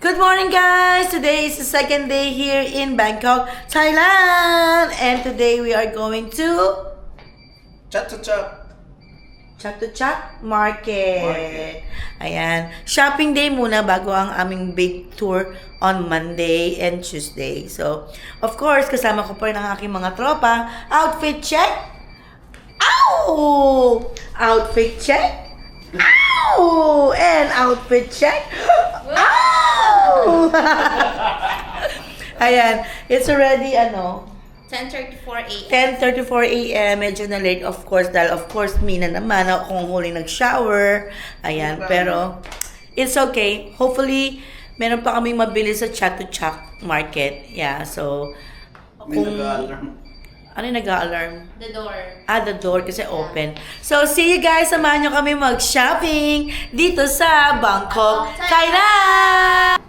Good morning, guys! Today is the second day here in Bangkok, Thailand! And today we are going to Chatuchak Market. Ayan. Shopping day muna bago ang aming big tour on Monday and Tuesday. So, of course, kasama ko pa rin ang aking mga tropa. Outfit check! Ow! Outfit check! Ow! And outfit check! Ow! Ayan. It's already, 10:34 a.m. 10:34 a.m. Medyo na late, of course, dahil of course, Mina naman, ako kung huling nag-shower. Ayan, pero it's okay. Hopefully, meron pa kaming mabili sa Chatuchak Market. Yeah, so, kung... Ano yung nag-a-alarm? The door. The door kasi open. So, see you guys. Samahan nyo kami mag-shopping dito sa Bangkok, Thailand!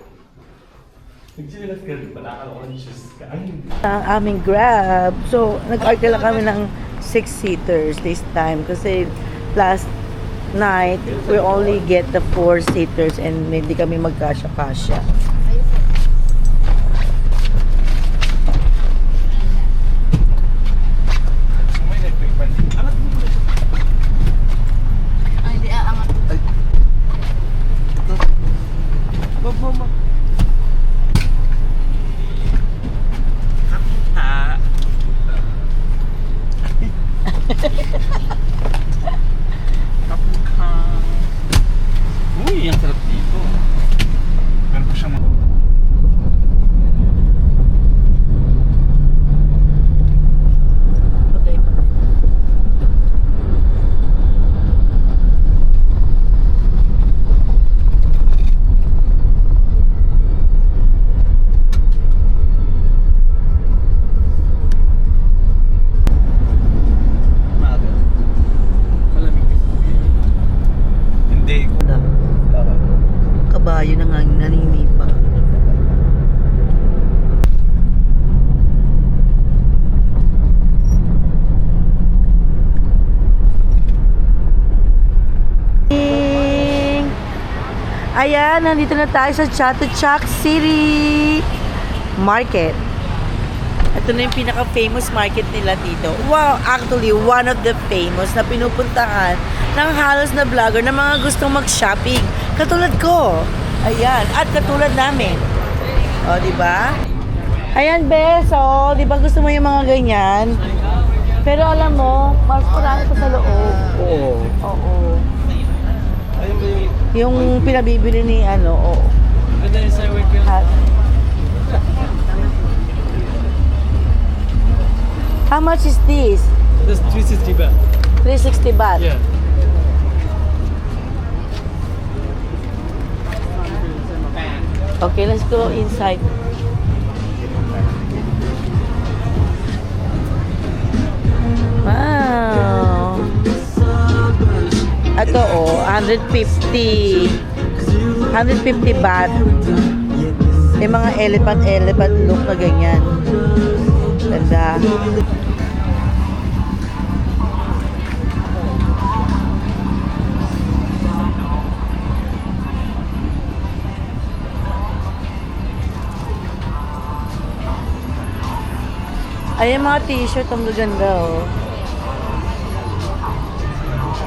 Ang aming Grab. So, nag-order lang kami ng 6-seaters this time kasi last night, we only get the 4-seaters and hindi kami magkasya-kasya. Uy, ang sarap dito. Meron pa siyang Okay. malamig kasi. Hindi. Kabayo na nga naninipa. Ayan, nandito na tayo sa Chatuchak City Market. Ito na yung pinaka-famous market nila dito. Wow, actually, one of the famous na pinupuntahan ng halos na vlogger na mga gustong mag-shopping. Katulad ko. Ayan, at katulad namin. O, di ba? Ayan, Bes. O, di ba gusto mo yung mga ganyan? Pero alam mo, mas marami pa sa loob. Oo. Oo. Ayun ba yung... Yung pinabibili ni oo. Ganda yung sa work yun. How much is this? That's 360 baht. 360 baht. Yeah. Okay, let's go inside. Wow. Ito 150. 150 baht. May mga elephant look na ganyan. Ganda. Ayan mga t-shirt, ang ganda oh.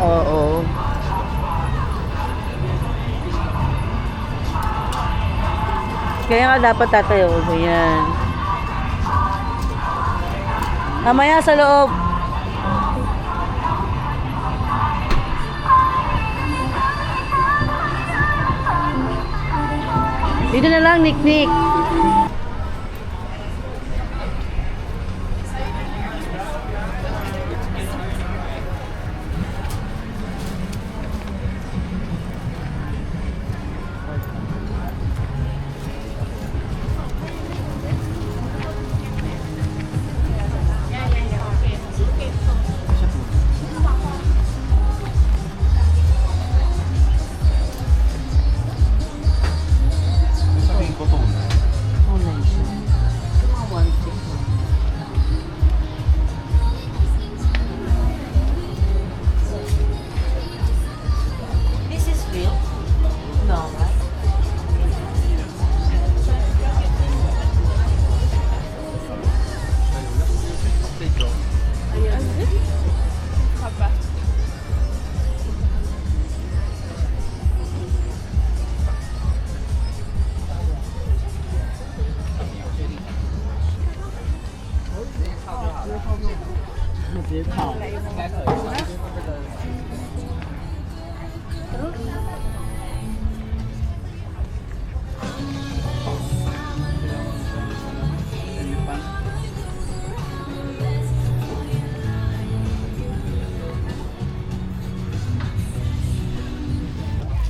Oo. Kaya nga dapat tatayo ko yan. Mamaya sa loob. Dito na lang, Nick.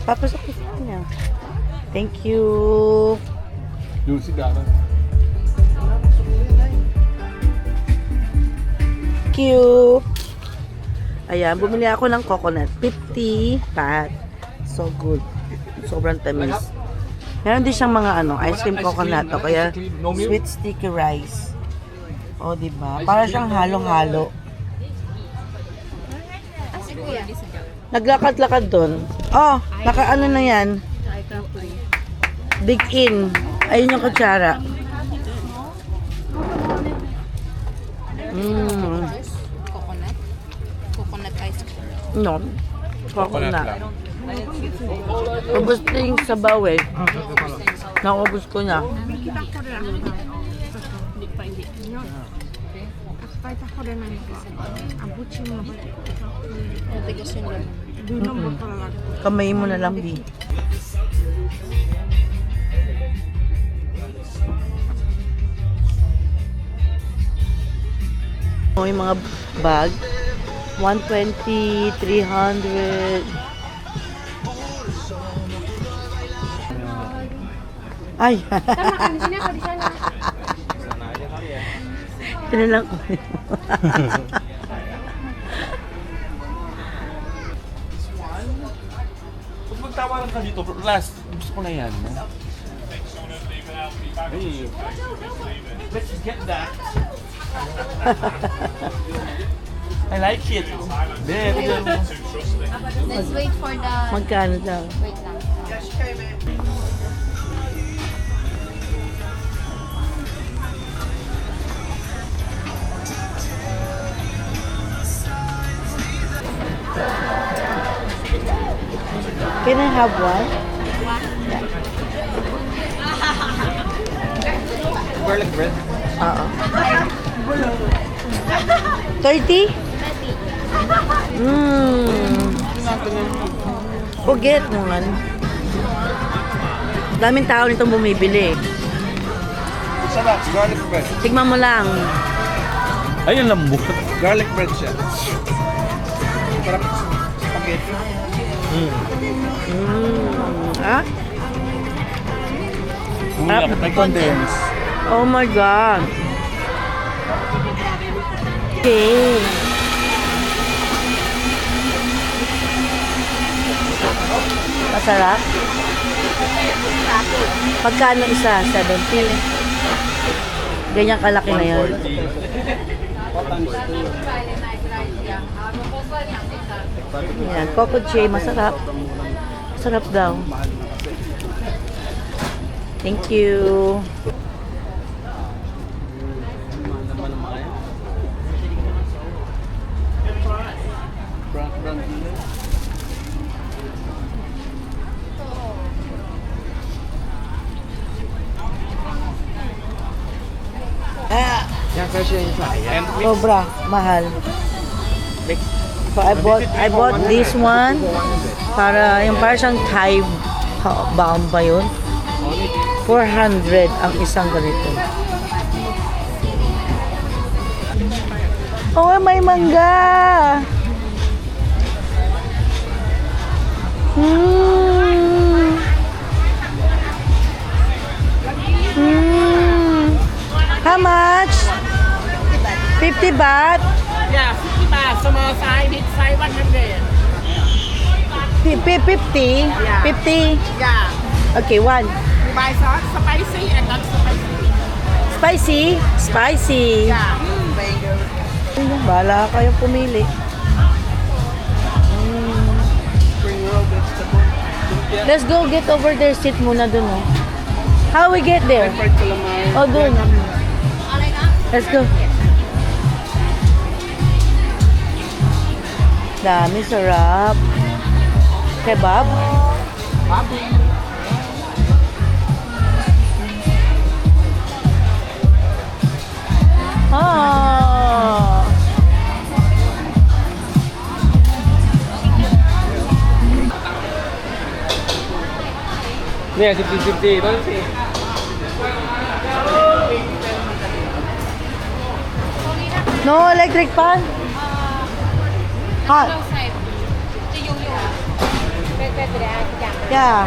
Papasok ko sa kanya. Thank you. Yung si Dara. Thank you. Ayan, bumili ako ng coconut. 50 baht. So good. Sobrang tamis. Meron din siyang mga ice cream coconut o kaya sweet sticky rice. O, diba? Para siyang halong-halo. Naglakad-lakad doon. Oh, naka-ano na yan. Big in. Ayun yung kutsara. Coconut ice cream. No. Coconut Coconut. lang. Ubus na yung sabaw eh. Naubos ko na. Matigas yung laman. Kamay mo na lang, Bi. Yung mga bag. 120, 300. Ay! Pinalang ko. Kung magtawaran ka dito, last, gusto ko na yan. Hey, let's get that. I like it. There. Let's wait for the... Magkano daw? Wait lang. Can I have one? Garlic bread. Oo. 30? Forget naman. Daming tao nitong bumibili. Sarap, garlic bread. Tignan mo lang. Ayun, lambot. Garlic bread siya. Sarap spaghetti. Ah? May condense. Oh my God. Okay. Masarap? Pagkano isa? 70? Ganyan kalaki na yun. 140. Yan, coco che, masarap. Masarap daw. Thank you. Yan kasi yung sayang. Sobra, mahal. So I bought this one para yung parang siyang Thai baon ba yun? 400 ang isang ganito. Oh, may mangga. How much? 50 baht? Yeah, 50 baht. Small size, big size 100. 50? 50? Yeah. Okay, one. You buy sauce, spicy and not spicy. Spicy? Spicy. Yeah. Bahala kayong pumili. Spring roll vegetable. Lumpia. Let's go get over there. Sit muna dun. Oh. How we get there? Fried calamari. Oh, dun. Let's go. Dami, sarap. Kebab. Ah. Yeah, 50-50. Don't see. No electric pan? Hot. Yeah.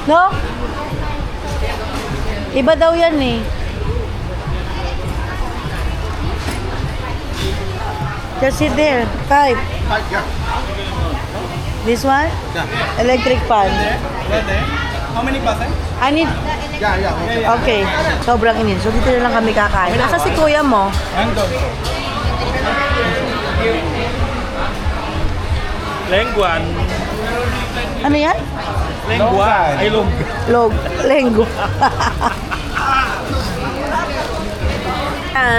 No? Iba daw yan eh. Just sit there. 5. This one? Electric fan. How many percent? I need... Yeah. Okay. Sobrang init. So dito na lang kami kakain. Nasa si kuya mo? And also. Lengguan. Ano yan? Lengguan. Ay, log. Lenggo.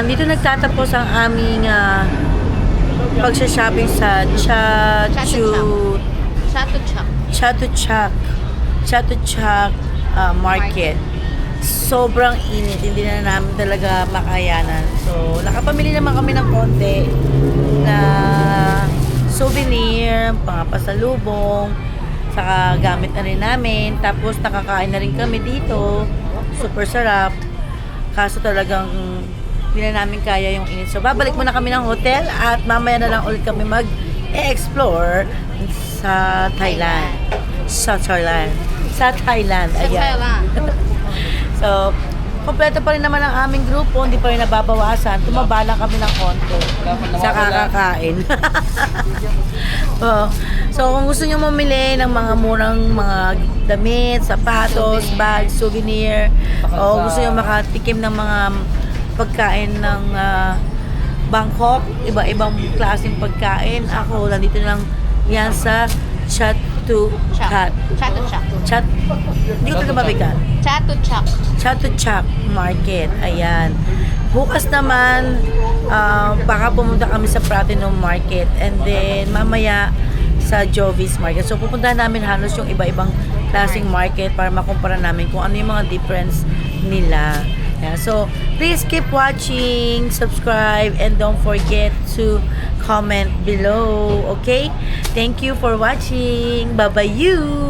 Dito nagtatapos ang aming pagsha-shopping sa Chatuchak Market. Sobrang init, hindi na namin talaga makayanan. So, nakapamili naman kami ng konti na souvenir, pasalubong, saka gamit na rin namin. Tapos, nakakain na rin kami dito. Super sarap. Kaso talagang hindi na namin kaya yung init. So, babalik muna kami ng hotel at mamaya na lang ulit kami mag-explore sa Thailand. Sa Thailand. Ayan. So, kompleto pa rin naman ang aming grupo, hindi pa rin nababawasan. Tumaba lang kami ng konti sa kakakain. So, kung gusto nyo mamili ng mga murang mga damit, sapatos, bag, souvenir, o gusto nyo makatikim ng mga pagkain ng Bangkok, iba-ibang klaseng pagkain, ako, nandito na lang yan sa Chatuchak. Hindi ko talaga mabigat. Chatuchak Market. Ayan. Bukas naman, baka pumunta kami sa Platinum Market. And then, mamaya sa Jovis Market. So, pupuntahan namin halos yung iba-ibang klaseng market para makumpara namin kung ano yung mga difference nila. Yeah, so, please keep watching, subscribe, and don't forget to comment below. Okay? Thank you for watching. Bye-bye you!